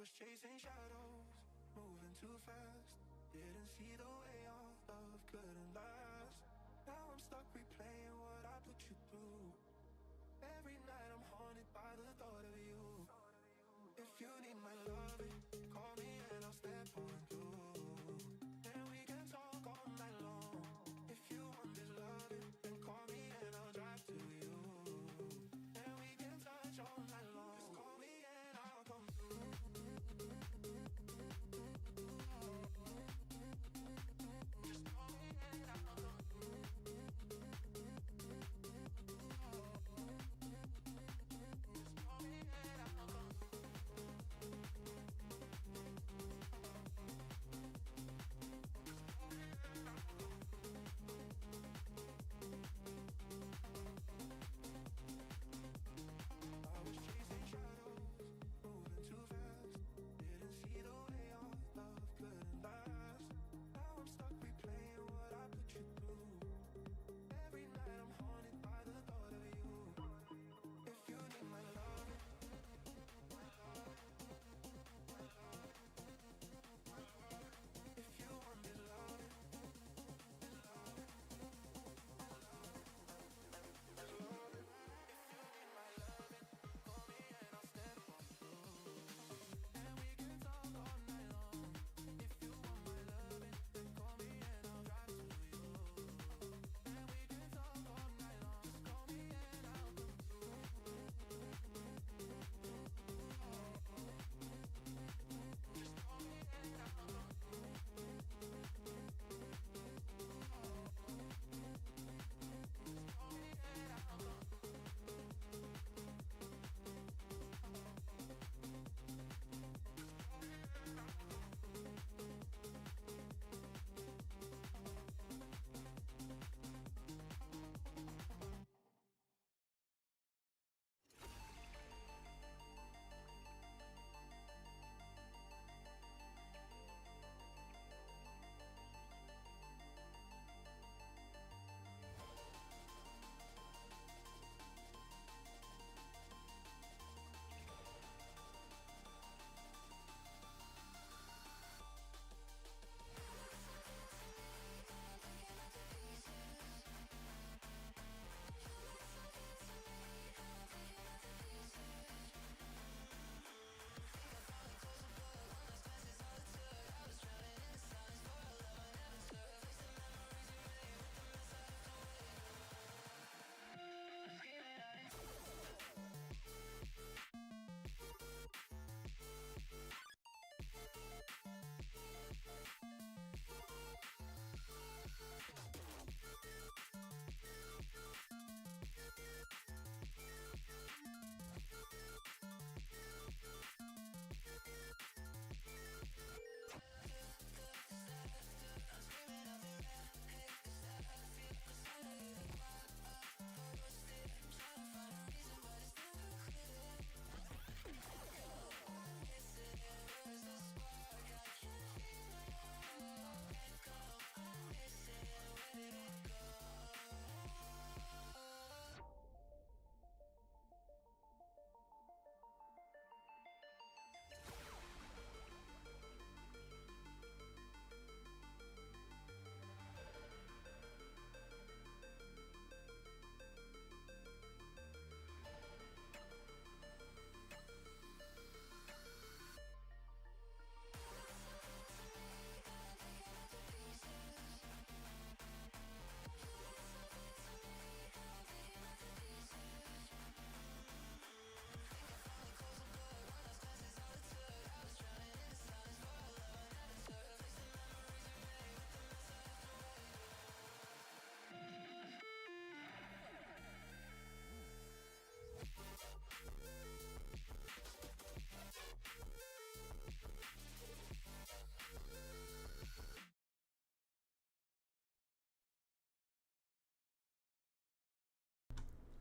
was chasing shadows, moving too fast. Didn't see the way our love couldn't last. Now I'm stuck replaying what I put you through. Every night I'm haunted by the thought of you. If you need my loving, call me and I'll step on through. And we can talk all night long. If you want this loving, then call me and I'll drive to you. And we can touch all night long. Just call me and I'll come through. Just call me and I'll come through. Just call me and I'll come through. I was chasing shadows, moving too fast. Didn't see the way our love couldn't last. Now I'm stuck replaying what I put you through. Every night I'm haunted by the thought of you. If you need my love, if you want this love, call me and I'll step on through. And we can talk all night long. If you want my loving, then call me and I'll drive to you. And we can talk all night long. Just call me and I'll come through. Just call me and I'll come through. Just call me and I'll come through.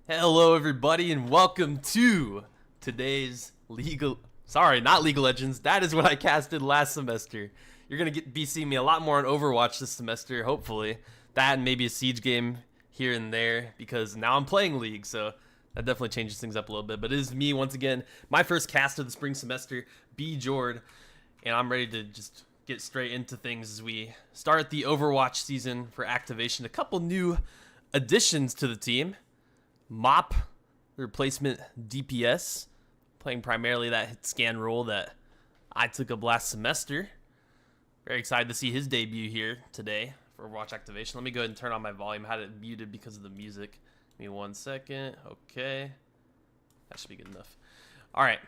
Hello everybody and welcome to today's League of Legends. That is what I casted last semester. You're going to be seeing me a lot more on Overwatch this semester, hopefully. That and maybe a Siege game here and there because now I'm playing League. So That definitely changes things up a little bit. But it is me once again, my first cast of the spring semester, B Jord, and I'm ready to just get straight into things as we start the Overwatch season for activation. A couple new additions to the team. Mop, the replacement DPS, playing primarily that hit scan role that I took up last semester. Very excited to see his debut here today for Overwatch activation. Let me go ahead and turn on my volume. I had it muted because of the music. Give me 1 second. Okay. That should be good enough. All right.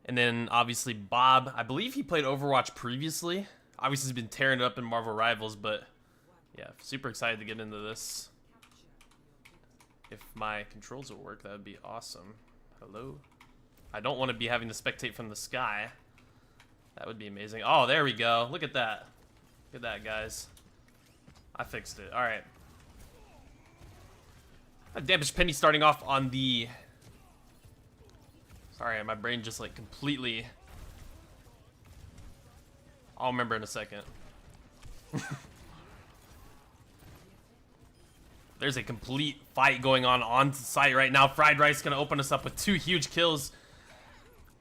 And then, obviously, Bob. I believe he played Overwatch previously. Obviously, he's been tearing it up in Marvel Rivals, but yeah, super excited to get into this. If my controls will work, that would be awesome. Hello? I don't want to be having to spectate from the sky. That would be amazing. Oh, there we go. Look at that. Look at that, guys. I fixed it. All right. Damage Penny starting off on the... Sorry, my brain just like completely... I'll remember in a second. There's a complete fight going on site right now. Fried Rice going to open us up with 2 huge kills.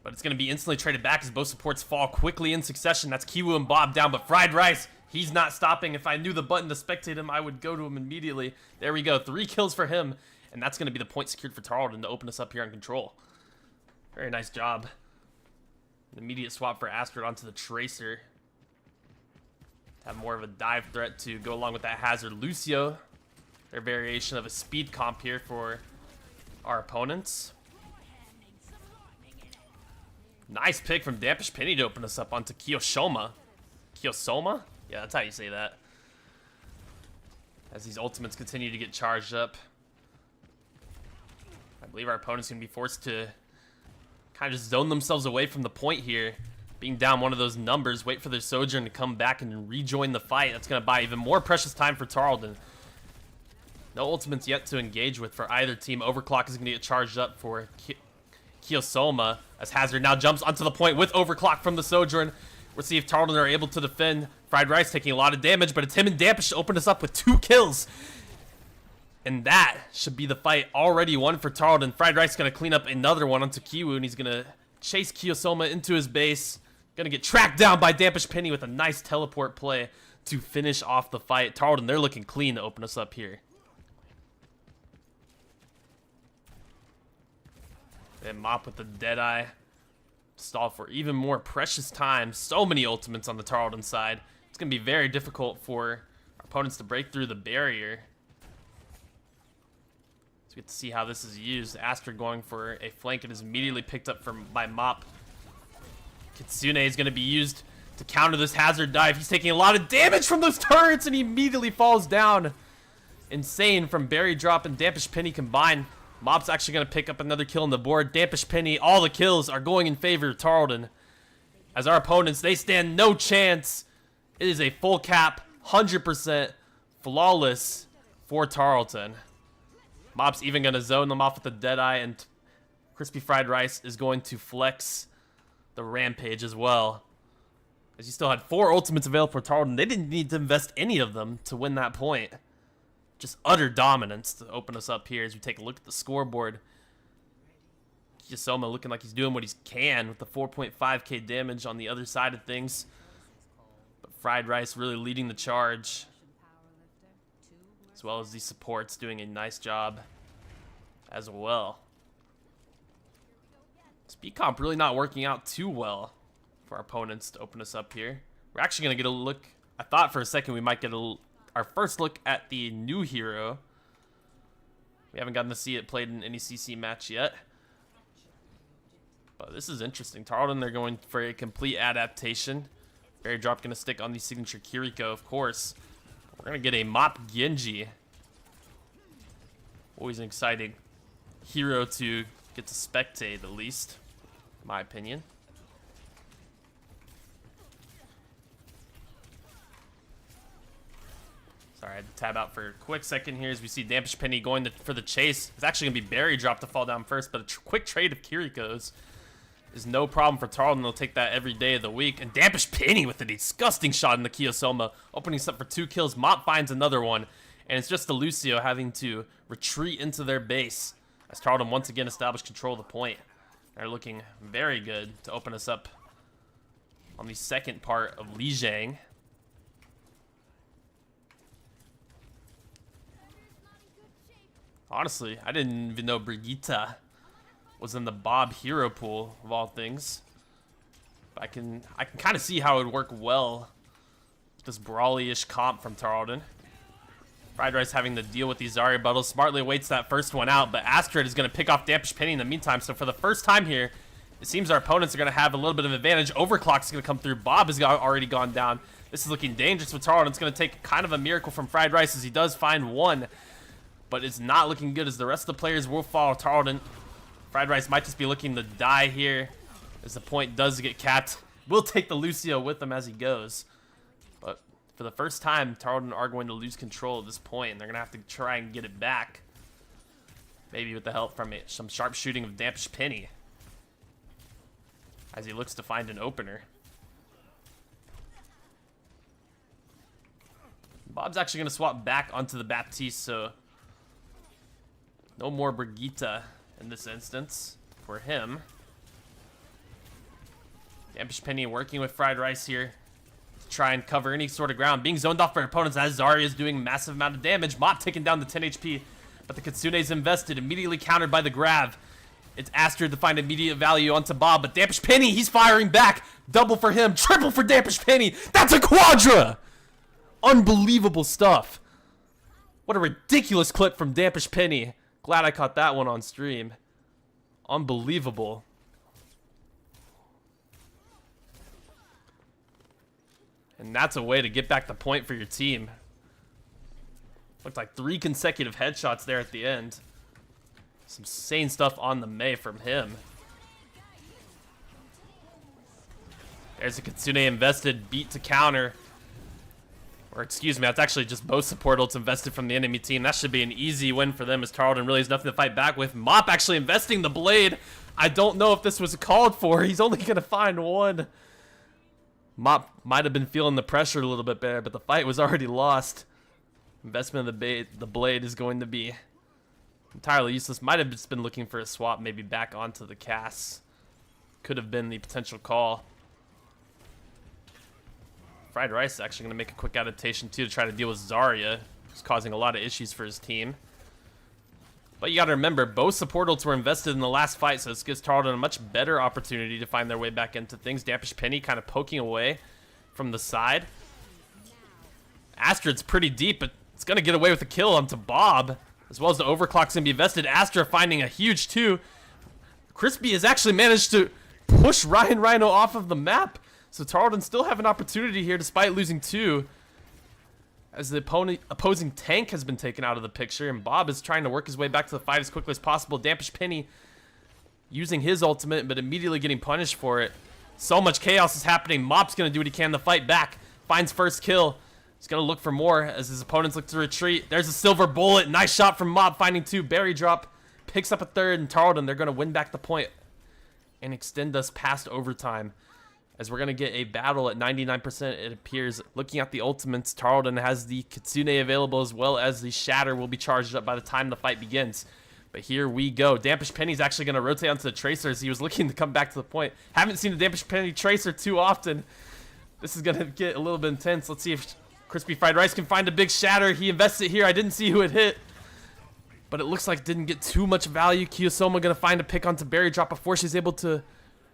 But it's going to be instantly traded back as both supports fall quickly in succession. That's Kiwu and Bob down, but Fried Rice, he's not stopping. If I knew the button to spectate him, I would go to him immediately. There we go. 3 kills for him. And that's going to be the point secured for Tarleton to open us up here on control. Very nice job. An immediate swap for Astrid onto the Tracer. Have more of a dive threat to go along with that Hazard. Lucio, their variation of a speed comp here for our opponents. Nice pick from Dampish Penny to open us up onto Kiyosoma. Kiyosoma? Yeah, that's how you say that. As these ultimates continue to get charged up. I believe our opponent's going to be forced to kind of just zone themselves away from the point here. Being down one of those numbers, wait for their Sojourn to come back and rejoin the fight. That's going to buy even more precious time for Tarleton. No ultimates yet to engage with for either team. Overclock is going to get charged up for Kiyosoma as Hazard now jumps onto the point with Overclock from the Sojourn. We'll see if Tarleton are able to defend. Fried Rice taking a lot of damage, but it's him and Dampish to open us up with 2 kills. And that should be the fight already won for Tarleton. Fried Rice going to clean up another one onto Kiwu, and he's going to chase Kiyosoma into his base. Going to get tracked down by Dampish Penny with a nice teleport play to finish off the fight. Tarleton, they're looking clean to open us up here. And Mop with the Deadeye. Stall for even more precious time. So many ultimates on the Tarleton side. It's going to be very difficult for our opponents to break through the barrier. So we get to see how this is used. Astrid going for a flank and is immediately picked up by Mop. Kitsune is going to be used to counter this Hazard dive. He's taking a lot of damage from those turrets and he immediately falls down. Insane from Berry Drop and Dampish Penny combined. Mop's actually going to pick up another kill on the board. Dampish Penny, all the kills are going in favor of Tarleton. As our opponents, they stand no chance. It is a full cap, 100% flawless for Tarleton. Mop's even going to zone them off with the Deadeye, and Crispy Fried Rice is going to flex the Rampage as well. As you still had 4 ultimates available for Tarleton, they didn't need to invest any of them to win that point. Just utter dominance to open us up here as we take a look at the scoreboard. Kiyosoma looking like he's doing what he can with the 4.5k damage on the other side of things. But Fried Rice really leading the charge. As well as these supports doing a nice job as well. Speed comp really not working out too well for our opponents to open us up here. We're actually going to get a look. I thought for a second we might get our first look at the new hero. We haven't gotten to see it played in any NECC match yet. But this is interesting. Tarleton, they're going for a complete adaptation. Berry Drop going to stick on the signature Kiriko, of course. We're going to get a Mop Genji. Always an exciting hero to get to spectate, at least, in my opinion. Sorry, I had to tab out for a quick second here as we see Dampish Penny going for the chase. It's actually going to be Berry Drop to fall down first, but a quick trade of Kiriko's is no problem for Tarleton. They'll take that every day of the week. And Dampish Penny with a disgusting shot in the Kiyosoma, opening us up for 2 kills. Mop finds another one, and it's just the Lucio having to retreat into their base as Tarleton once again established control of the point. They're looking very good to open us up on the second part of Lijiang. Honestly, I didn't even know Brigitte was in the Bob hero pool of all things. But I can kind of see how it would work well with this brawly-ish comp from Tarleton. Fried Rice having to deal with these Zarya battles, smartly waits that first one out, but Astrid is going to pick off Dampish Penny in the meantime. So for the first time here, it seems our opponents are going to have a little bit of advantage. Overclock is going to come through. Bob has already gone down. This is looking dangerous for Tarleton. It's going to take kind of a miracle from Fried Rice as he does find one, but it's not looking good as the rest of the players will follow Tarleton. Fried Rice might just be looking to die here as the point does get capped. We'll take the Lucio with him as he goes. But for the first time, Tarleton are going to lose control at this point, and they're going to have to try and get it back. Maybe with the help from some sharp shooting of Dampish Penny as he looks to find an opener. Bob's actually going to swap back onto the Baptiste, so no more Brigitte in this instance for him. Dampish Penny working with Fried Rice here to try and cover any sort of ground. Being zoned off for opponents as Zarya is doing a massive amount of damage. Mop taking down the 10 HP, but the Kitsune's invested, immediately countered by the grab. It's Astrid to find immediate value onto Bob, but Dampish Penny, he's firing back. Double for him, triple for Dampish Penny. That's a quadra! Unbelievable stuff. What a ridiculous clip from Dampish Penny. Glad I caught that one on stream. Unbelievable. And that's a way to get back the point for your team. Looked like 3 consecutive headshots there at the end. Some insane stuff on the Mei from him. There's a Kitsune invested, beat to counter. Or excuse me, that's actually just both support ults invested from the enemy team. That should be an easy win for them as Tarleton really has nothing to fight back with. Mop actually investing the blade. I don't know if this was called for. He's only going to find one. Mop might have been feeling the pressure a little bit there, but the fight was already lost. Investment of the blade is going to be entirely useless. Might have just been looking for a swap, maybe back onto the Cass. Could have been the potential call. Fried Rice is actually going to make a quick adaptation too to try to deal with Zarya, who's causing a lot of issues for his team. But you got to remember, both support ults were invested in the last fight, so this gives Tarleton a much better opportunity to find their way back into things. Dampish Penny kind of poking away from the side. Astrid's pretty deep, but it's going to get away with a kill onto Bob, as well as the overclock's going to be invested. Astra finding a huge 2. Crispy has actually managed to push Ryan Rhino off of the map, so Tarleton still have an opportunity here despite losing 2. As the opposing tank has been taken out of the picture, and Bob is trying to work his way back to the fight as quickly as possible. Dampish Penny using his ultimate, but immediately getting punished for it. So much chaos is happening. Mop's going to do what he can to fight back. Finds first kill. He's going to look for more as his opponents look to retreat. There's a silver bullet. Nice shot from Mop, finding 2. Berry drop. Picks up a 3rd, and Tarleton, they're going to win back the point and extend us past overtime. As we're going to get a battle at 99%, it appears. Looking at the ultimates, Tarleton has the Kitsune available, as well as the Shatter will be charged up by the time the fight begins. But here we go. Dampish Penny's actually going to rotate onto the Tracer as he was looking to come back to the point. Haven't seen the Dampish Penny Tracer too often. This is going to get a little bit intense. Let's see if Crispy Fried Rice can find a big Shatter. He invests it here. I didn't see who it hit, but it looks like didn't get too much value. Kiyosoma going to find a pick onto Berry Drop before she's able to...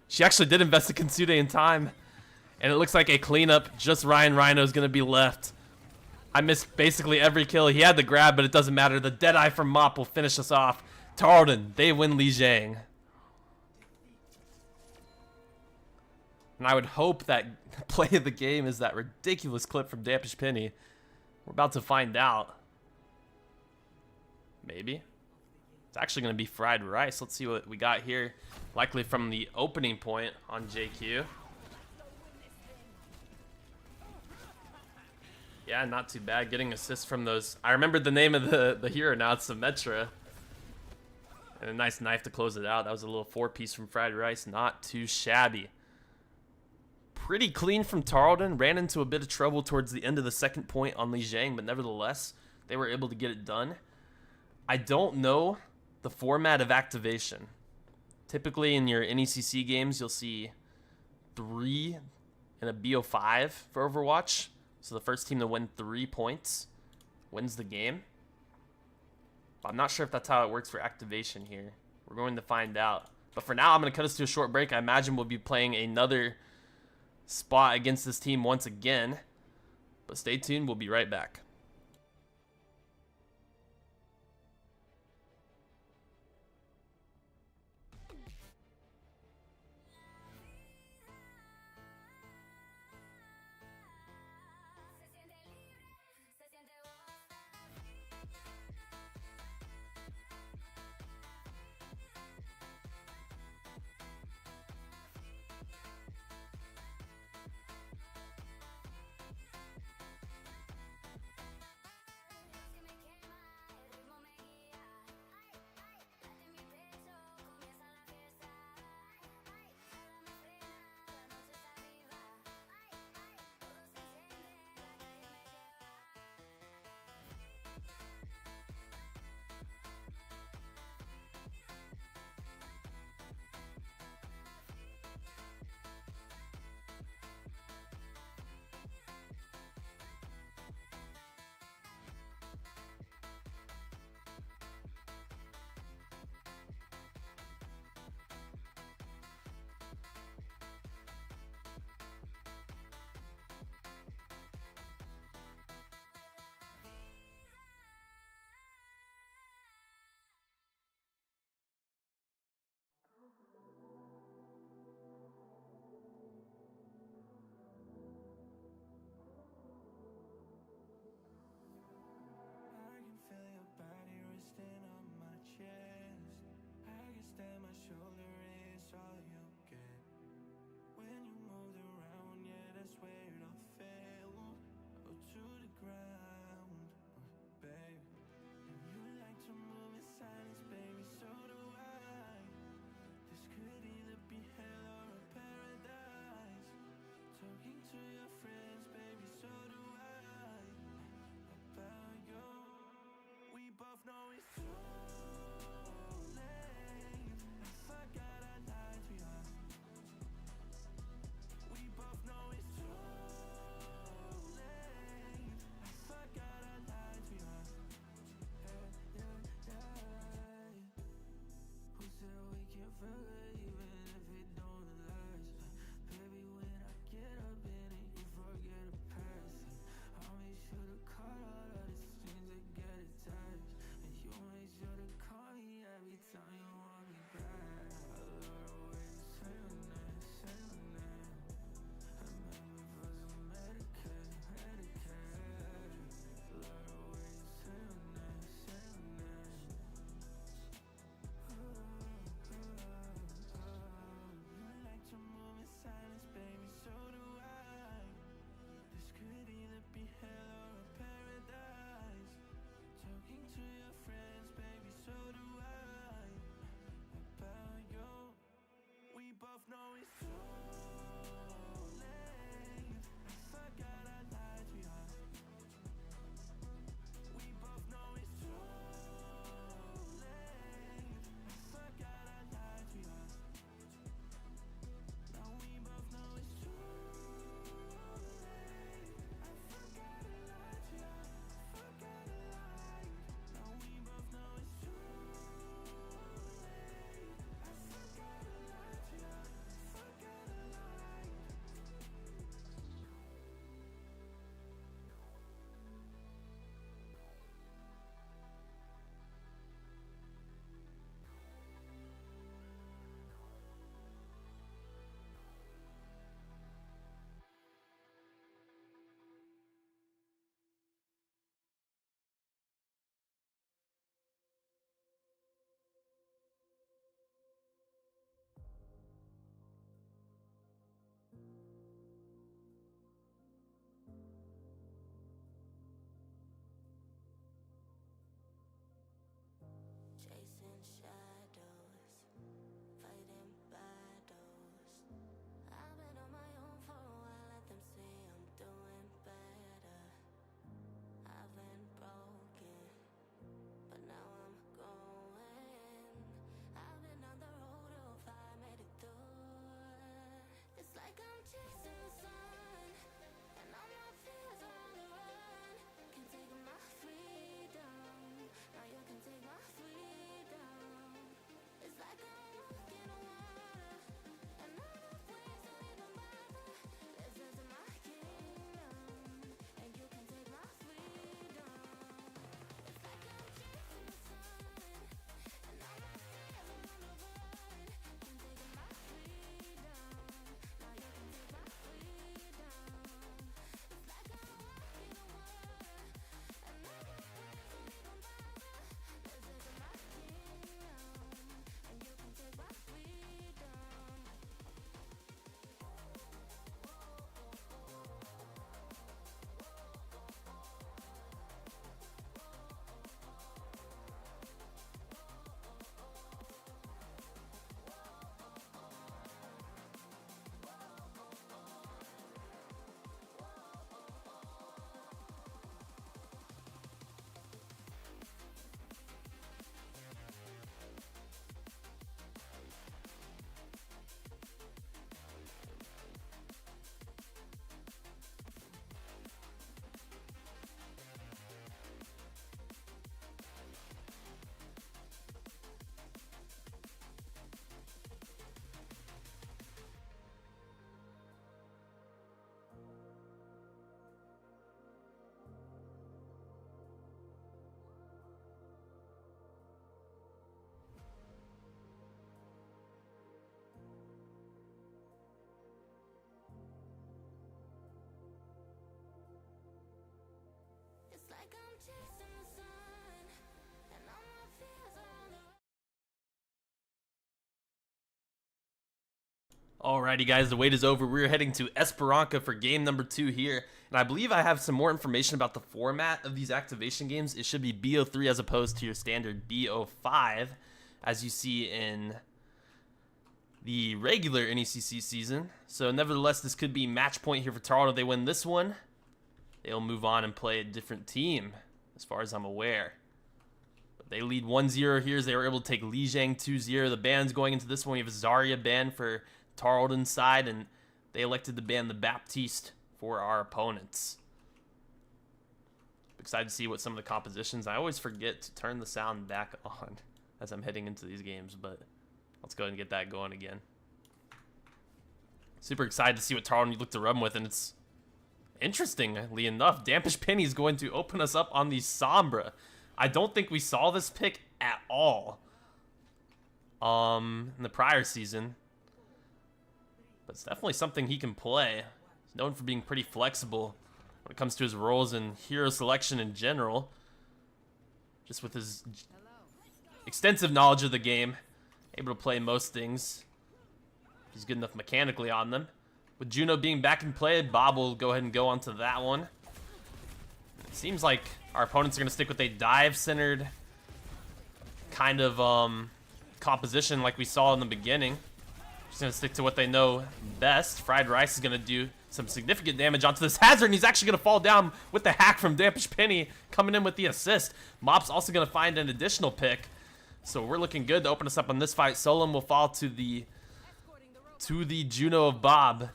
She actually did invest the Kitsune in time. And it looks like a cleanup. Just Ryan Rhino is going to be left. I missed basically every kill. He had the grab, but it doesn't matter. The Deadeye from Mop will finish us off. Tarleton, they win Lijiang. And I would hope that play of the game is that ridiculous clip from Dampish Penny. We're about to find out. Maybe. It's actually going to be Fried Rice. Let's see what we got here. Likely from the opening point on JQ. Yeah, not too bad. Getting assists from those. I remembered the name of the hero now. It's Symmetra. And a nice knife to close it out. That was a little 4-piece from Fried Rice. Not too shabby. Pretty clean from Tarleton. Ran into a bit of trouble towards the end of the second point on Lijiang, but nevertheless, they were able to get it done. I don't know the format of activation. Typically in your NECC games, you'll see 3 and a BO5 for Overwatch. So the first team to win 3 points wins the game. But I'm not sure if that's how it works for activation here. We're going to find out. But for now, I'm going to cut us to a short break. I imagine we'll be playing another spot against this team once again. But stay tuned. We'll be right back. Alrighty guys, the wait is over. We're heading to Esperanza for game number 2 here. And I believe I have some more information about the format of these activation games. It should be BO3 as opposed to your standard BO5, as you see in the regular NECC season. So nevertheless, this could be match point here for Tarleton. If they win this one, they'll move on and play a different team, as far as I'm aware. But they lead 1-0 here as they were able to take Lijiang 2-0. The bans going into this one, we have Zarya banned for Tarleton's side, and they elected to ban the Baptiste for our opponents. Excited to see what some of the compositions. I always forget to turn the sound back on as I'm heading into these games, but let's go ahead and get that going again. Super excited to see what Tarleton look to run with, and it's interestingly enough, Dampish Penny is going to open us up on the Sombra. I don't think we saw this pick at all in the prior season, but it's definitely something he can play. He's known for being pretty flexible when it comes to his roles and hero selection in general. Just with his extensive knowledge of the game, able to play most things. He's good enough mechanically on them. With Juno being back in play, Bob will go ahead and go onto that one. It seems like our opponents are going to stick with a dive-centered kind of composition like we saw in the beginning. Just going to stick to what they know best. Fried Rice is going to do some significant damage onto this Hazard, and he's actually going to fall down with the hack from Dampish Penny coming in with the assist. Mop's also going to find an additional pick, so we're looking good to open us up on this fight. Solom will fall to the Juno of Bob.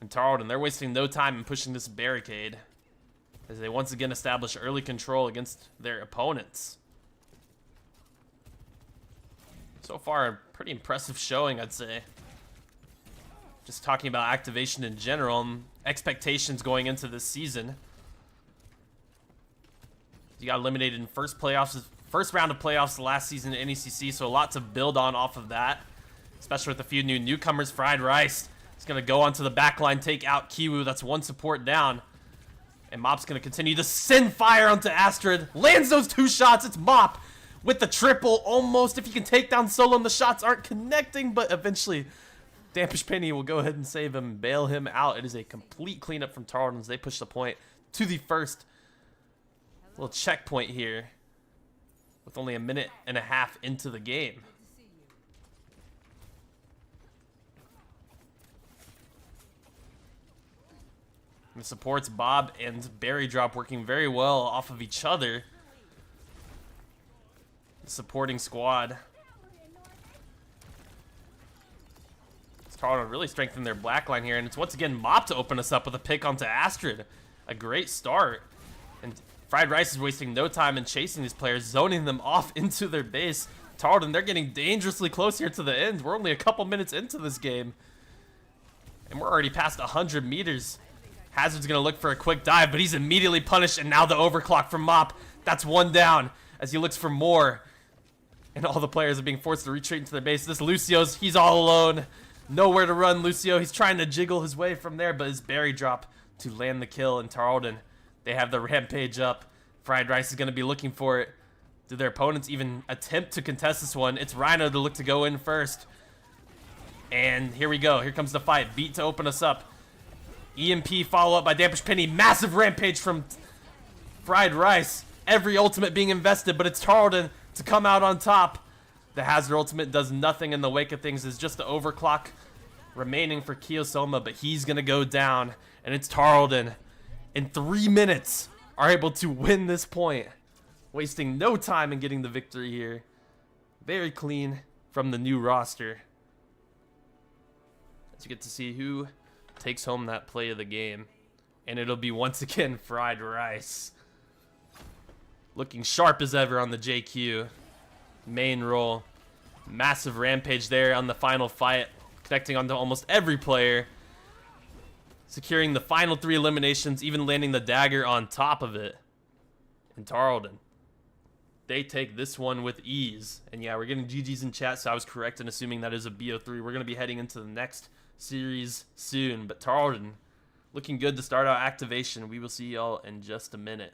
And Tarleton, they're wasting no time in pushing this barricade as they once again establish early control against their opponents. So far, a pretty impressive showing, I'd say. Just talking about activation in general and expectations going into this season. You got eliminated in first round of playoffs last season in NECC, so a lot to build on off of that, especially with a few new newcomers. Fried Rice is going to go onto the back line, take out Kiwu. That's one support down. And Mop's going to continue to send fire onto Astrid. Lands those 2 shots. It's Mop with the triple almost. If he can take down Solom, the shots aren't connecting, but eventually Dampish Penny will go ahead and save him, bail him out. It is a complete cleanup from Tarleton as they push the point to the first little checkpoint here with only a minute and a half into the game. The supports Bob and Berry Drop working very well off of each other. The supporting squad. Tarleton really strengthened their black line here, and it's once again Mop to open us up with a pick onto Astrid. A great start. And Fried Rice is wasting no time in chasing these players, zoning them off into their base. Tarleton, they're getting dangerously close here to the end. We're only a couple minutes into this game, and we're already past 100 meters. Hazard's going to look for a quick dive, but he's immediately punished, and now the overclock from Mop. That's one down as he looks for more. And all the players are being forced to retreat into their base. This Lucio's, he's all alone. Nowhere to run, Lucio. He's trying to jiggle his way from there, but his Berry Drop to land the kill in Tarleton. They have the rampage up. Fried Rice is going to be looking for it. Do their opponents even attempt to contest this one? It's Rhino to look to go in first. And here we go. Here comes the fight. Beat to open us up. EMP follow up by Dampish Penny. Massive rampage from Fried Rice. Every ultimate being invested, but it's Tarleton to come out on top. The Hazard ultimate does nothing in the wake of things. It's just the overclock remaining for Kiyosoma, but he's going to go down. And it's Tarleton in 3 minutes are able to win this point, wasting no time in getting the victory here. Very clean from the new roster. As you get to see who takes home that play of the game. And it'll be once again Fried Rice. Looking sharp as ever on the JQ. Main role. Massive rampage there on the final fight. Connecting onto almost every player. Securing the final 3 eliminations. Even landing the dagger on top of it. And Tarleton, they take this one with ease. And yeah, we're getting GG's in chat, so I was correct in assuming that is a BO3. We're going to be heading into the next series soon, but Tarleton looking good to start out activation. We will see y'all in just a minute.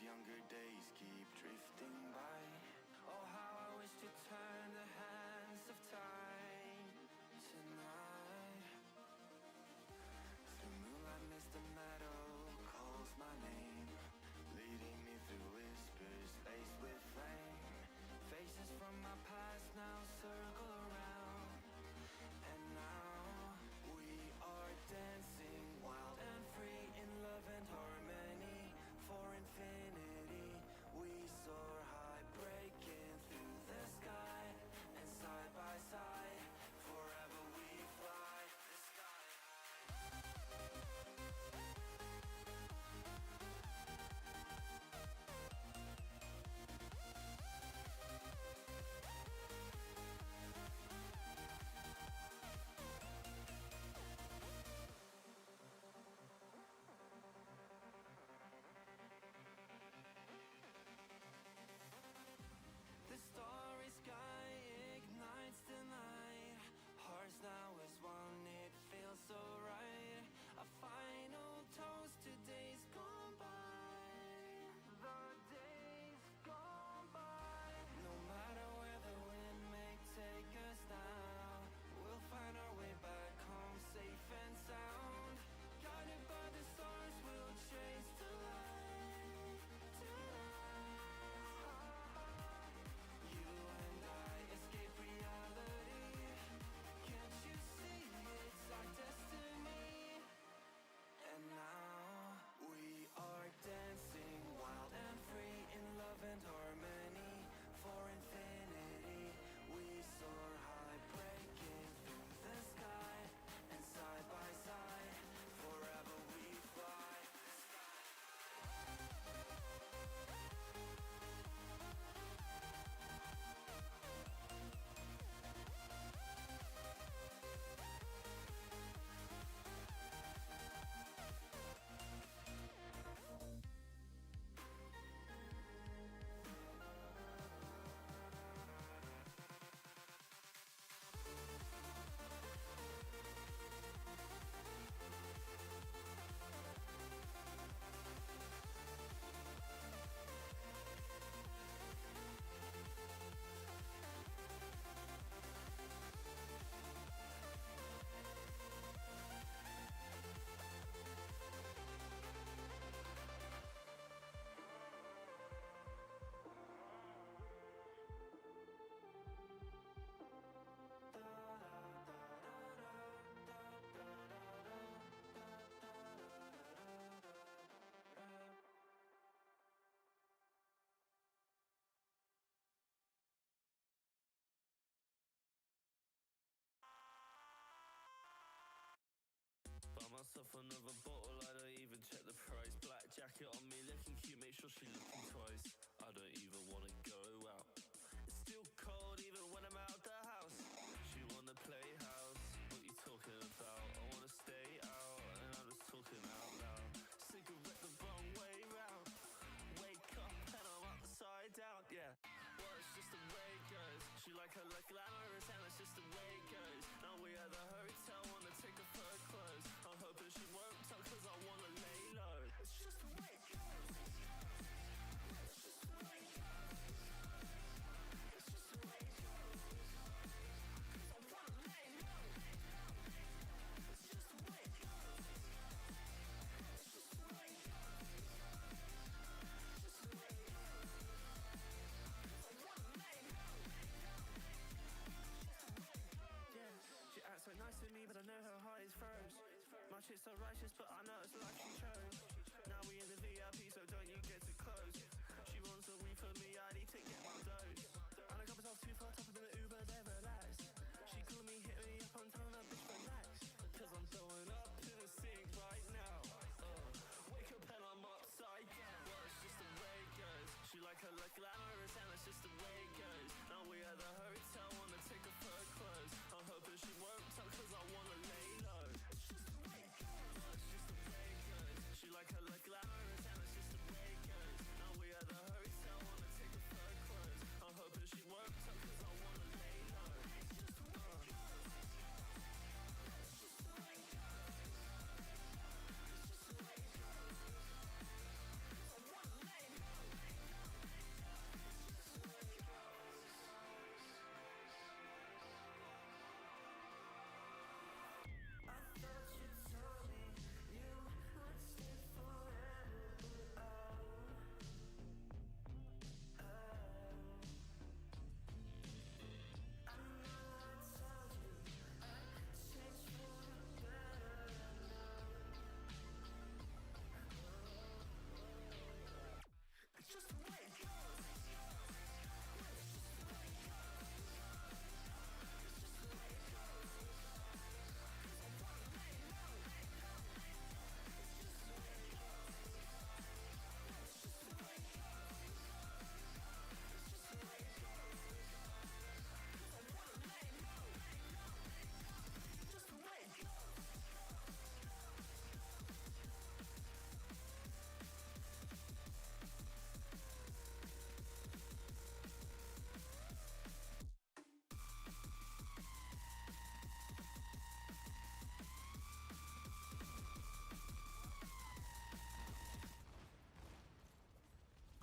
younger days keep drifting by. Oh, how I wish to turn the hands of time tonight. Through moonlight mist the meadow calls my name, leading me through whispers laced with flame. Faces from my past now circle around, and now we are dancing wild and free in love and harmony. For infinity we soar high, breaking through the sky, and side by side forever we fly the sky The starry sky ignites the night. Hearts now as one, it feels so right. A final toast to days gone by. The days gone by. No matter where the wind may take us now, we'll find our way back home safe and sound. Guided by the stars, we'll chase the light tonight. You and I escape reality. Can't you see it's our destiny? And now we are dancing wild and free in love and harmony. For infinity we soar high, breaking through the sky, and side by side forever we fly the sky. Buy myself another bottle, I don't even check the price. Black jacket on me, looking cute, make sure she looking twice. I don't even wanna go out. It's still cold even when I'm out the house. She wanna play house, what you talking about? I wanna stay out, and I'm just talking out loud. Cigarette the wrong way round. Wake up and I'm upside down, yeah. Well, it's just the way it goes. She like her look glamorous and it's just the way it goes. Now we at the hotel, wanna take off her clothes. I'm hoping she won't tell cause I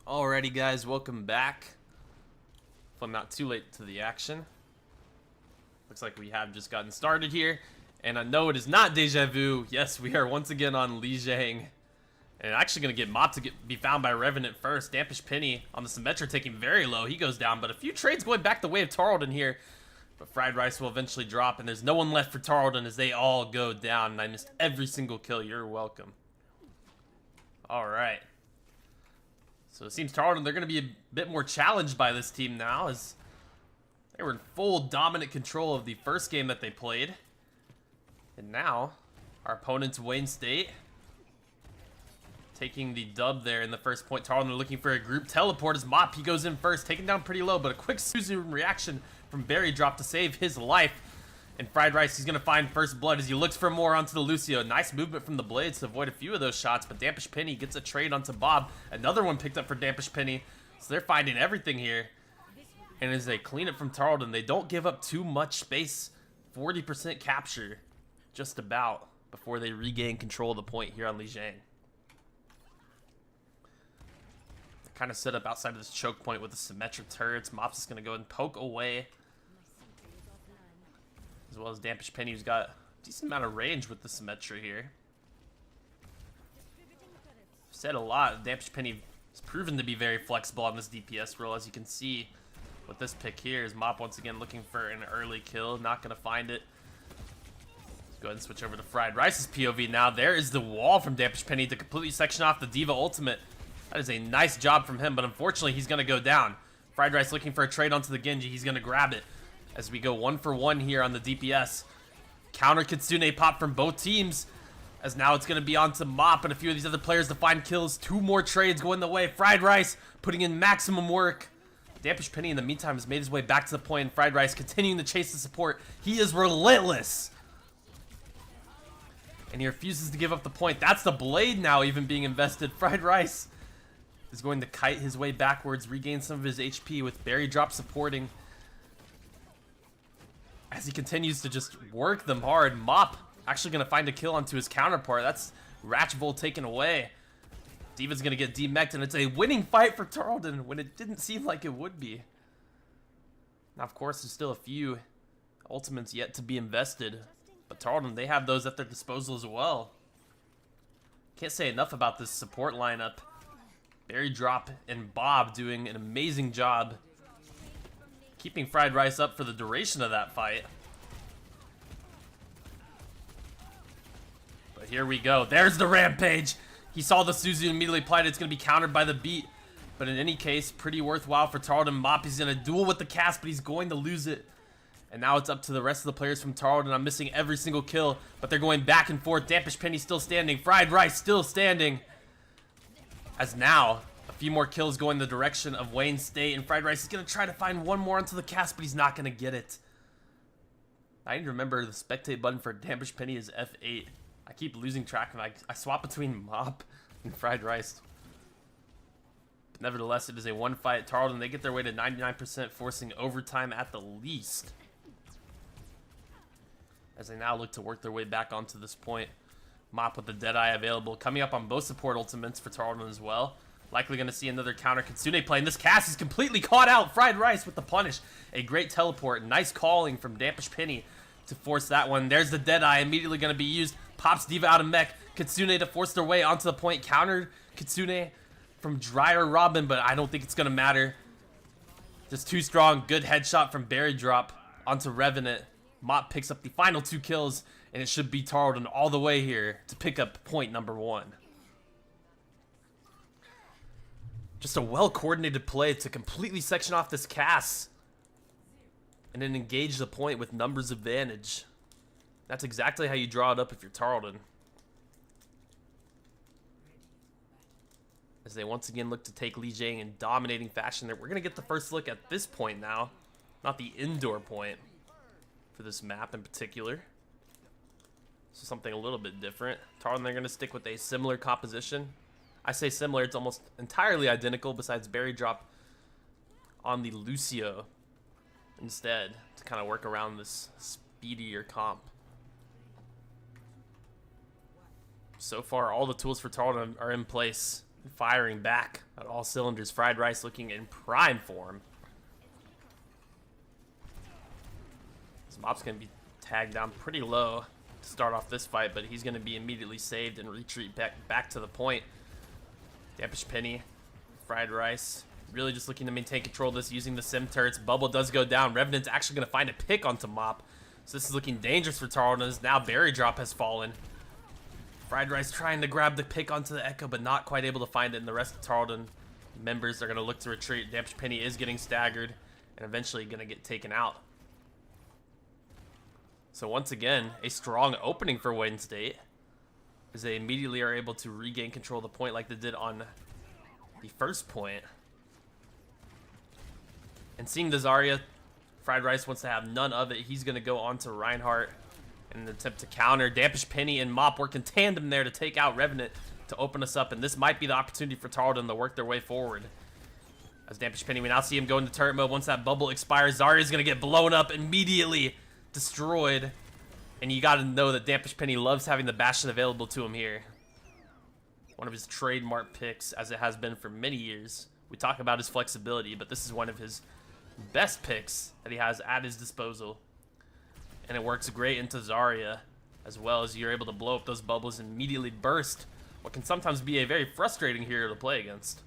Alrighty guys, welcome back. If I'm not too late to the action. Looks like we have just gotten started here. And I know it is not deja vu. Yes, we are once again on Li Jiang. And actually going to get mopped to be found by Revenant first. Dampish Penny on the Symmetra taking very low. He goes down, but a few trades going back the way of Tarleton here. But Fried Rice will eventually drop, and there's no one left for Tarleton as they all go down. And I missed every single kill. You're welcome. Alright. So it seems Tarleton, they're going to be a bit more challenged by this team now, as they were in full dominant control of the first game that they played. And now, our opponent's Wayne State taking the dub there in the first point. Tarleton are looking for a group teleport as Mop, he goes in first, taken down pretty low, but a quick Suzu reaction from Berry Drop to save his life. And Fried Rice, he's going to find first blood as he looks for more onto the Lucio. Nice movement from the Blades to avoid a few of those shots, but Dampish Penny gets a trade onto Bob. Another one picked up for Dampish Penny. So they're finding everything here. And as they clean it from Tarleton, they don't give up too much space. 40% capture, just about, before they regain control of the point here on Li Jiang. Kind of set up outside of this choke point with the Symmetric turrets. Mops is going to go and poke away. As well as Dampish Penny, who's got a decent amount of range with the Symmetra here. Said a lot. Dampish Penny has proven to be very flexible on this DPS role, as you can see with this pick here. Is Mop once again looking for an early kill. Not going to find it. Let's go ahead and switch over to Fried Rice's POV now. There is the wall from Dampish Penny to completely section off the Diva ultimate. That is a nice job from him, but unfortunately he's going to go down. Fried Rice looking for a trade onto the Genji. He's going to grab it as we go 1 for 1 here on the DPS. Counter Kitsune pop from both teams, as now it's going to be on to Mop and a few of these other players to find kills. 2 more trades going the way. Fried Rice putting in maximum work. Dampish Penny in the meantime has made his way back to the point, and Fried Rice continuing to chase the support. He is relentless. And he refuses to give up the point. That's the Blade now even being invested. Fried Rice is going to kite his way backwards, regain some of his HP with Berry Drop supporting. As he continues to just work them hard. Mop actually going to find a kill onto his counterpart. That's Ratchvolt taken away. Diva's going to get demeched, and it's a winning fight for Tarleton when it didn't seem like it would be. Now, of course, there's still a few ultimates yet to be invested. But Tarleton, they have those at their disposal as well. Can't say enough about this support lineup. Berry Drop and Bob doing an amazing job keeping Fried Rice up for the duration of that fight. But here we go. There's the Rampage. He saw the Suzu and immediately applied it. It's going to be countered by the beat. But in any case, pretty worthwhile for Tarleton. Mop, he's going to duel with the cast, but he's going to lose it. And now it's up to the rest of the players from Tarleton. I'm missing every single kill, but they're going back and forth. Dampish Penny still standing. Fried Rice still standing. As now, a few more kills go in the direction of Wayne State, and Fried Rice is going to try to find one more onto the cast, but he's not going to get it. I need to remember the spectate button for Dampish Penny is F8. I keep losing track of it. I swap between Mop and Fried Rice. But nevertheless, it is a one fight. Tarleton, they get their way to 99%, forcing overtime at the least, as they now look to work their way back onto this point. Mop with the Deadeye available, coming up on both support ultimates for Tarleton as well. Likely going to see another counter Kitsune play, and this cast is completely caught out. Fried Rice with the punish. A great teleport. Nice calling from Dampish Penny to force that one. There's the Deadeye, immediately going to be used. Pops Diva out of mech. Kitsune to force their way onto the point. Countered Kitsune from Dryer Robin, but I don't think it's going to matter. Just too strong. Good headshot from Berry Drop onto Revenant. Mop picks up the final 2 kills, and it should be Tarleton all the way here to pick up point number 1. Just a well-coordinated play to completely section off this cast and then engage the point with numbers advantage. That's exactly how you draw it up if you're Tarleton. As they once again look to take Li Jiang in dominating fashion. We're going to get the first look at this point now, not the indoor point for this map in particular. So something a little bit different. Tarleton, they're going to stick with a similar composition. I say similar, it's almost entirely identical besides Berry Drop on the Lucio instead to kind of work around this speedier comp. So far, all the tools for Tarleton are in place. firing back at all cylinders. Fried Rice looking in prime form. This mob's going to be tagged down pretty low to start off this fight, but he's going to be immediately saved and retreat back to the point. Dampish Penny, Fried Rice, really just looking to maintain control of this using the sim turrets. Bubble does go down. Revenant's actually going to find a pick onto Mop. So this is looking dangerous for Tarleton. Now Berry Drop has fallen. Fried Rice trying to grab the pick onto the Echo, but not quite able to find it. And the rest of Tarleton members are going to look to retreat. Dampish Penny is getting staggered and eventually going to get taken out. So once again, a strong opening for Wayne State, as they immediately are able to regain control of the point like they did on the first point. And seeing the Zarya, Fried Rice wants to have none of it. He's going to go on to Reinhardt in an attempt to counter. Dampish Penny and Mop work in tandem there to take out Revenant to open us up. And this might be the opportunity for Tarleton to work their way forward. As Dampish Penny, we now see him go into turret mode. Once that bubble expires, Zarya's going to get blown up, immediately destroyed. And you got to know that Dampish Penny loves having the Bastion available to him here. One of his trademark picks, as it has been for many years. We talk about his flexibility, but this is one of his best picks that he has at his disposal. And it works great into Zarya, as well as you're able to blow up those bubbles and immediately burst what can sometimes be a very frustrating hero to play against.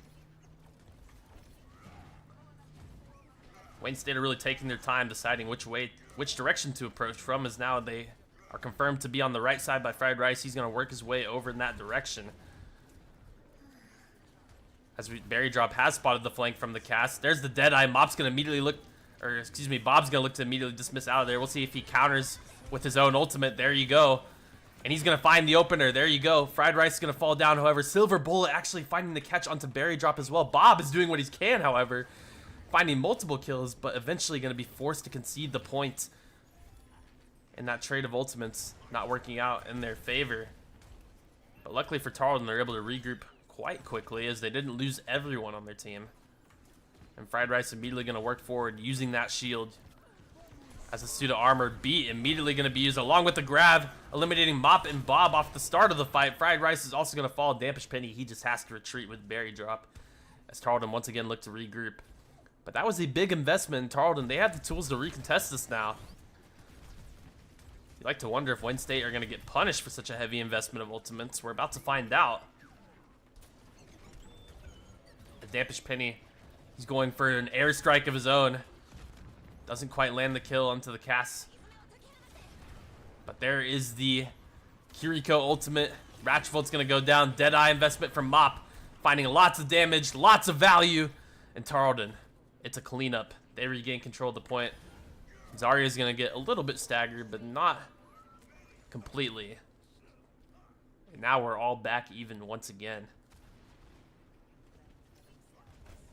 Wayne State are really taking their time deciding which direction to approach from, as now they are confirmed to be on the right side by Fried Rice. He's going to work his way over in that direction. As Berry Drop has spotted the flank from the cast. There's the Deadeye. Mop's going to immediately look, or excuse me, Bob's going to look to immediately dismiss out of there. We'll see if he counters with his own ultimate. There you go. And he's going to find the opener. There you go. Fried Rice is going to fall down. However, Silver Bullet actually finding the catch onto Berry Drop as well. Bob is doing what he can, however, finding multiple kills, but eventually going to be forced to concede the point. And that trade of ultimates not working out in their favor. But luckily for Tarleton, they're able to regroup quite quickly, as they didn't lose everyone on their team. And Fried Rice immediately going to work forward using that shield as a suit of armor. Beat immediately going to be used along with the grab, eliminating Mop and Bob off the start of the fight. Fried Rice is also going to fall. Dampish Penny, he just has to retreat with Berry Drop, as Tarleton once again look to regroup. But that was a big investment in Tarleton. They have the tools to recontest this now. You like to wonder if Wayne State are going to get punished for such a heavy investment of ultimates. We're about to find out. Dampish Penny, he's going for an airstrike of his own. Doesn't quite land the kill onto the cast. But there is the Kiriko ultimate. Ratchvolt's going to go down. Deadeye investment from Mop, finding lots of damage, lots of value. And Tarleton, it's a cleanup. They regain control of the point. Zarya is going to get a little bit staggered, but not completely. And now we're all back even once again.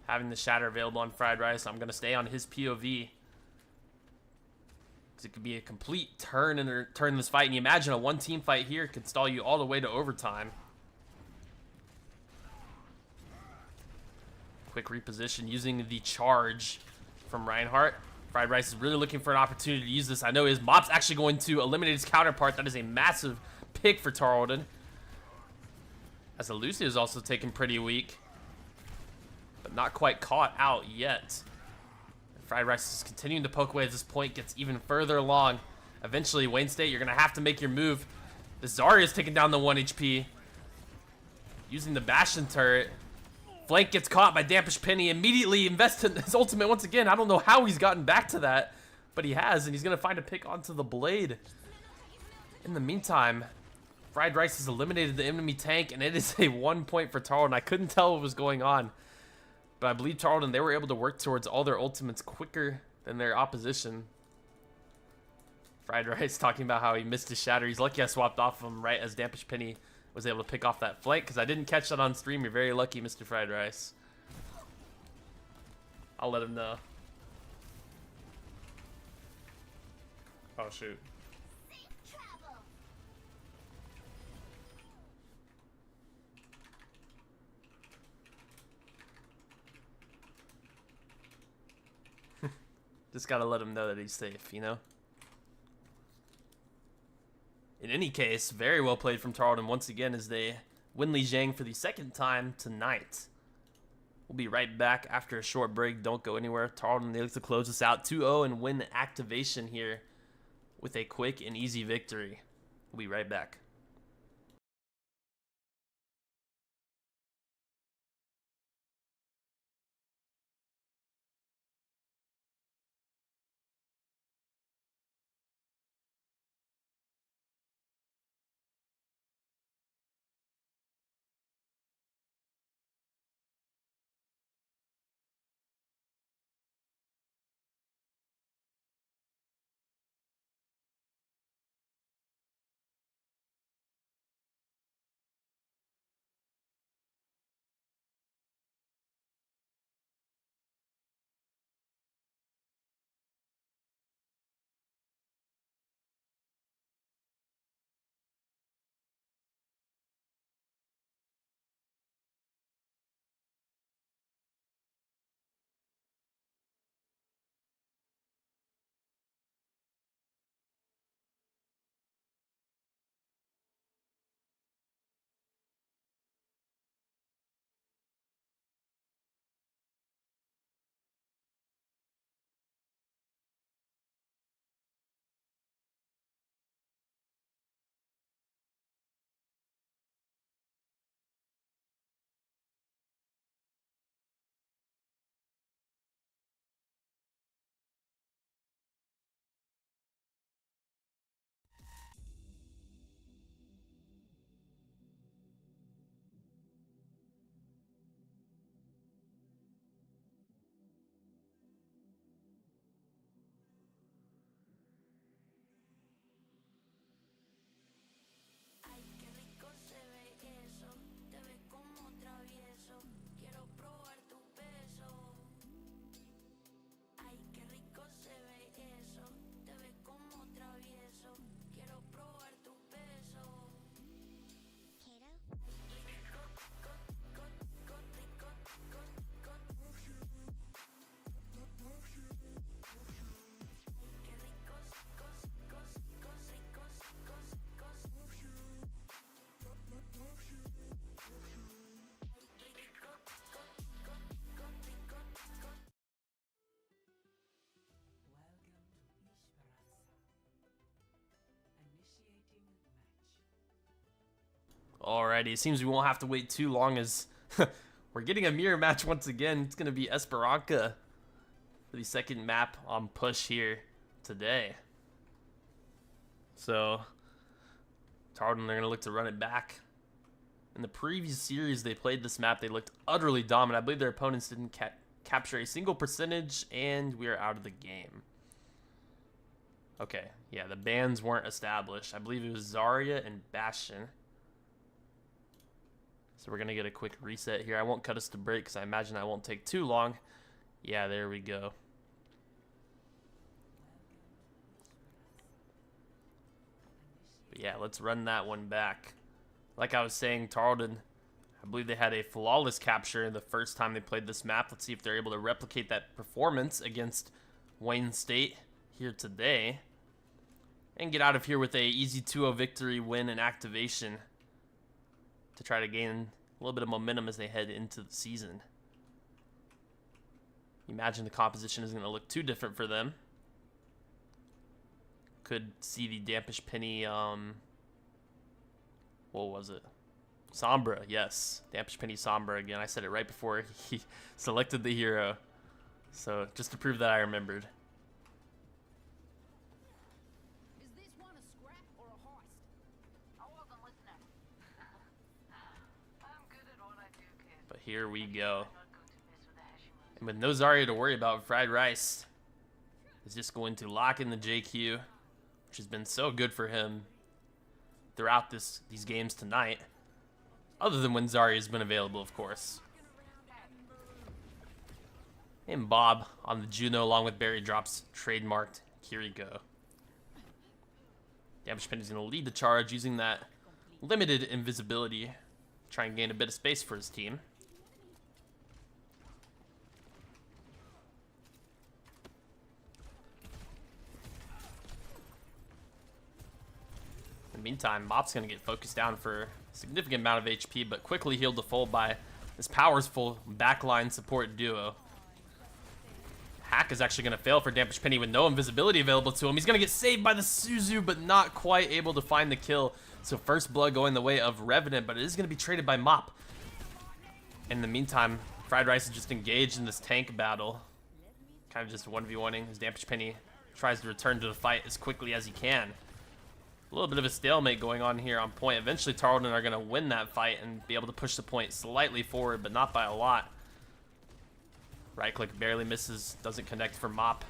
Having the shatter available on Fried Rice, I'm going to stay on his POV. Because it could be a complete turn in this fight. And you imagine a one-team fight here could stall you all the way to overtime. Quick reposition using the charge from Reinhardt. Fried Rice is really looking for an opportunity to use this. I know his Mop's actually going to eliminate his counterpart. That is a massive pick for Tarleton. As the Lucio is also taken pretty weak, but not quite caught out yet. And Fried Rice is continuing to poke away as this point gets even further along. Eventually, Wayne State, you're going to have to make your move. The Zarya is taking down the 1 HP. Using the Bastion turret. Flank gets caught by Dampish Penny. Immediately invests in his ultimate once again. I don't know how he's gotten back to that, but he has, and he's going to find a pick onto the blade. In the meantime, Fried Rice has eliminated the enemy tank, and it is a 1 point for Tarleton. I couldn't tell what was going on. But I believe Tarleton, they were able to work towards all their ultimates quicker than their opposition. Fried Rice talking about how he missed his shatter. He's lucky I swapped off him right as Dampish Penny was able to pick off that flank, because I didn't catch that on stream. You're very lucky, Mr. Fried Rice. I'll let him know. Oh, shoot. Just gotta let him know that he's safe, you know? In any case, very well played from Tarleton once again, as they Winley Zhang for the second time tonight. We'll be right back after a short break. Don't go anywhere. Tarleton, they look to close us out 2-0 and win activation here with a quick and easy victory. We'll be right back. Alrighty, it seems we won't have to wait too long as we're getting a mirror match once again. It's going to be Esperanza for the second map on push here today. So, Tarleton, they're going to look to run it back. In the previous series they played this map, they looked utterly dominant. I believe their opponents didn't capture a single percentage, and we are out of the game. Okay, yeah, the bans weren't established. I believe it was Zarya and Bastion. So we're going to get a quick reset here. I won't cut us to break because I imagine that won't take too long. Yeah, there we go. But yeah, let's run that one back. Like I was saying, Tarleton, I believe they had a flawless capture the first time they played this map. Let's see if they're able to replicate that performance against Wayne State here today. And get out of here with a easy 2-0 victory win and activation to try to gain a little bit of momentum as they head into the season. Imagine the composition isn't going to look too different for them. Could see the Dampish Penny, what was it? Sombra, yes. Dampish Penny Sombra again. I said it right before he selected the hero. So just to prove that I remembered. Is this one a scrap or a heist? I wasn't listening. I'm good at what I do, kid. But here we go. And with no Zarya to worry about, Fried Rice is just going to lock in the JQ, which has been so good for him throughout these games tonight. Other than when Zarya's been available, of course. And Bob on the Juno along with Barry drops trademarked Kiriko. Damage Penny's going to lead the charge using that limited invisibility. Try and gain a bit of space for his team. In the meantime, Mop's going to get focused down for significant amount of HP, but quickly healed to full by this powerful backline support duo. Hack is actually going to fail for Dampish Penny with no invisibility available to him. He's going to get saved by the Suzu, but not quite able to find the kill. So first blood going the way of Revenant, but it is going to be traded by Mop. In the meantime, Fried Rice is just engaged in this tank battle. Kind of just 1v1ing as Dampish Penny tries to return to the fight as quickly as he can. A little bit of a stalemate going on here on point. Eventually Tarleton are going to win that fight and be able to push the point slightly forward, but not by a lot. Right click barely misses, doesn't connect for Mop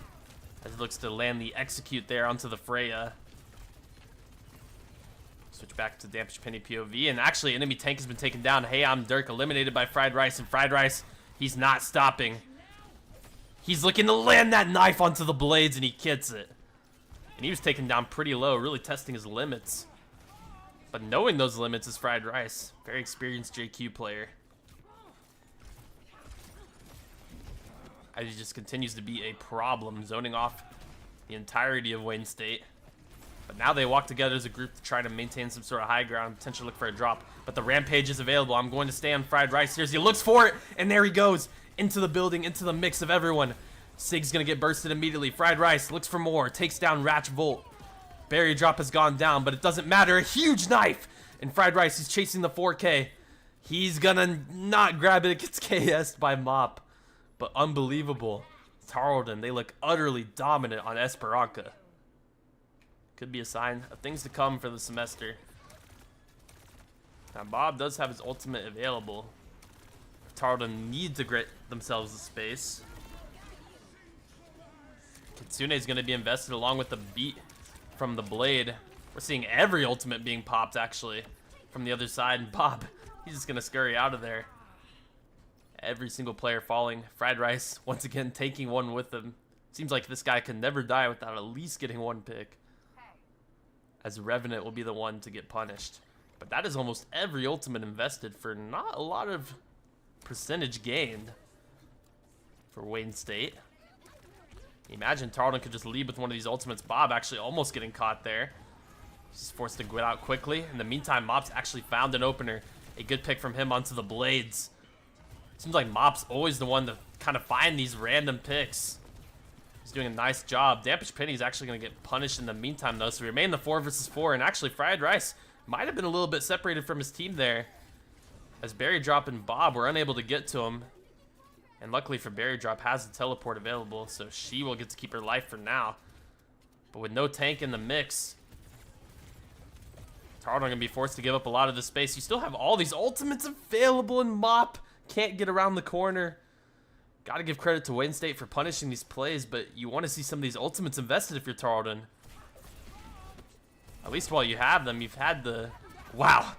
as he looks to land the execute there onto the Freya. Switch back to Dampish Penny POV, and actually enemy tank has been taken down. Hey, I'm Dirk, eliminated by Fried Rice, and Fried Rice, he's not stopping. He's looking to land that knife onto the blades, and he gets it. And he was taken down pretty low, really testing his limits. But knowing those limits is Fried Rice, very experienced JQ player. As he just continues to be a problem, zoning off the entirety of Wayne State. But now they walk together as a group to try to maintain some sort of high ground, potentially look for a drop. But the Rampage is available. I'm going to stay on Fried Rice here as he looks for it, and there he goes, into the building, into the mix of everyone. Sig's going to get bursted immediately. Fried Rice looks for more, takes down Ratch Volt. Barrier drop has gone down, but it doesn't matter. A huge knife! And Fried Rice, he's chasing the 4K. He's going to not grab it. It gets KS'd by Mop. But unbelievable. Tarleton, they look utterly dominant on Esperanza. Could be a sign of things to come for the semester. Now, Bob does have his ultimate available. Tarleton need to grit themselves the space. Kitsune is going to be invested along with the beat from the blade. We're seeing every ultimate being popped, actually, from the other side. And Bob, he's just going to scurry out of there. Every single player falling. Fried Rice, once again, taking one with him. Seems like this guy can never die without at least getting one pick. As Revenant will be the one to get punished. But that is almost every ultimate invested for not a lot of percentage gained for Wayne State. Imagine Tarleton could just lead with one of these ultimates. Bob actually almost getting caught there. He's forced to quit out quickly. In the meantime, Mop's actually found an opener. A good pick from him onto the blades. Seems like Mop's always the one to kind of find these random picks. He's doing a nice job. Dampish Penny is actually going to get punished in the meantime, though. So we remain the 4 versus 4. And actually, Fried Rice might have been a little bit separated from his team there. As Barrier Drop and Bob were unable to get to him. And luckily for Barrier Drop, has the teleport available. So she will get to keep her life for now. But with no tank in the mix, Tarleton going to be forced to give up a lot of the space. You still have all these ultimates available, and Mop can't get around the corner. Got to give credit to Wayne State for punishing these plays, but you want to see some of these ultimates invested if you're Tarleton. At least while you have them, you've had the... Wow.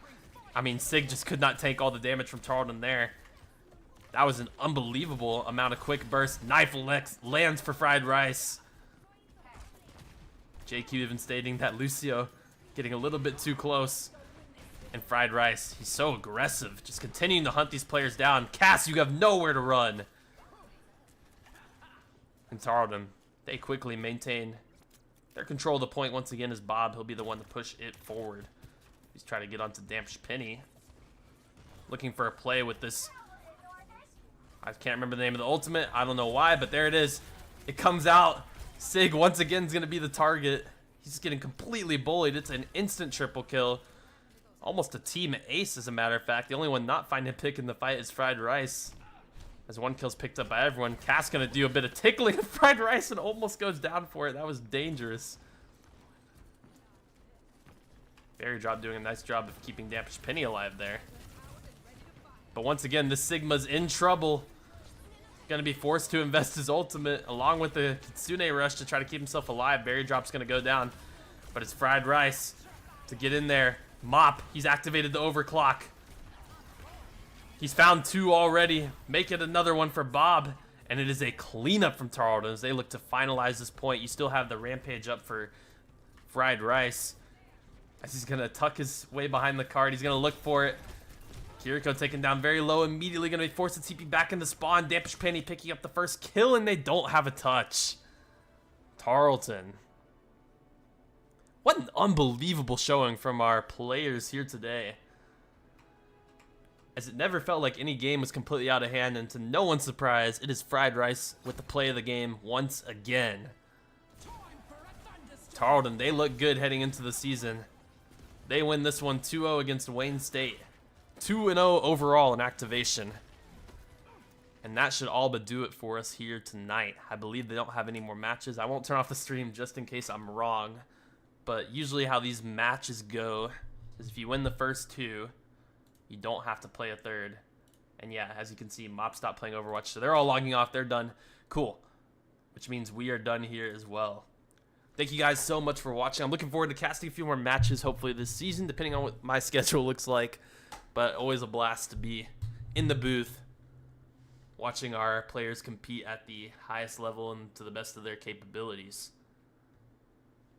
I mean, Sig just could not take all the damage from Tarleton there. That was an unbelievable amount of quick burst. Knife lands for Fried Rice. JQ even stating that Lucio getting a little bit too close. And Fried Rice, he's so aggressive, just continuing to hunt these players down. Cass, you have nowhere to run. And Tarleton, they quickly maintain their control of the point once again as Bob. He'll be the one to push it forward. He's trying to get onto Dampish Penny. Looking for a play with this. I can't remember the name of the ultimate. I don't know why, but there it is. It comes out. Sig once again is going to be the target. He's just getting completely bullied. It's an instant triple kill. Almost a team ace, as a matter of fact. The only one not finding a pick in the fight is Fried Rice. As one kill's picked up by everyone. Cass gonna do a bit of tickling of Fried Rice and almost goes down for it. That was dangerous. Barrier Drop doing a nice job of keeping Dampish Penny alive there. But once again, this Sigma's in trouble. Gonna be forced to invest his ultimate along with the Kitsune Rush to try to keep himself alive. Barrier Drop's gonna go down. But it's Fried Rice to get in there. Mop, he's activated the overclock. He's found 2 already. Make it another one for Bob. And it is a cleanup from Tarleton as they look to finalize this point. You still have the Rampage up for Fried Rice. As he's going to tuck his way behind the card. He's going to look for it. Kiriko taken down very low. Immediately going to be forced to TP back into spawn. Dampish Penny picking up the first kill, and they don't have a touch. Tarleton. What an unbelievable showing from our players here today. as it never felt like any game was completely out of hand, and to no one's surprise, it is Fried Rice with the play of the game once again. Tarleton, they look good heading into the season. They win this one 2-0 against Wayne State. 2-0 overall in activation. And that should all but do it for us here tonight. I believe they don't have any more matches. I won't turn off the stream just in case I'm wrong. But usually how these matches go is if you win the first 2, you don't have to play a third. And yeah, as you can see, Mop stopped playing Overwatch. So they're all logging off. They're done. Cool. Which means we are done here as well. Thank you guys so much for watching. I'm looking forward to casting a few more matches hopefully this season, depending on what my schedule looks like. But always a blast to be in the booth, watching our players compete at the highest level and to the best of their capabilities.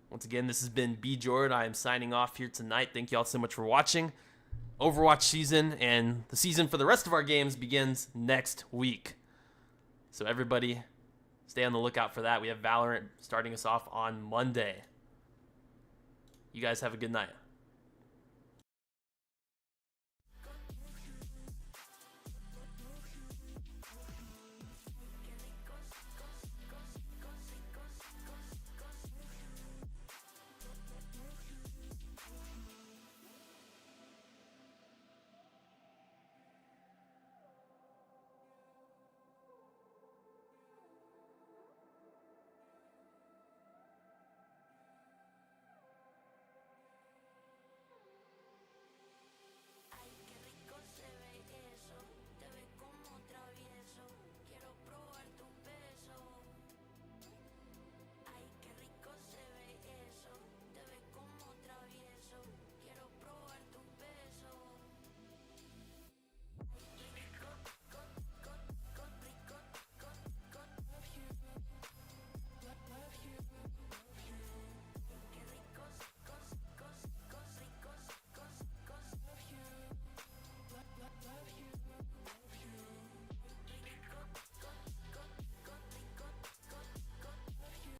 Once again, this has been B. Jordan. I am signing off here tonight. Thank you all so much for watching. Overwatch season and the season for the rest of our games begins next week. So everybody, stay on the lookout for that. We have Valorant starting us off on Monday. You guys have a good night.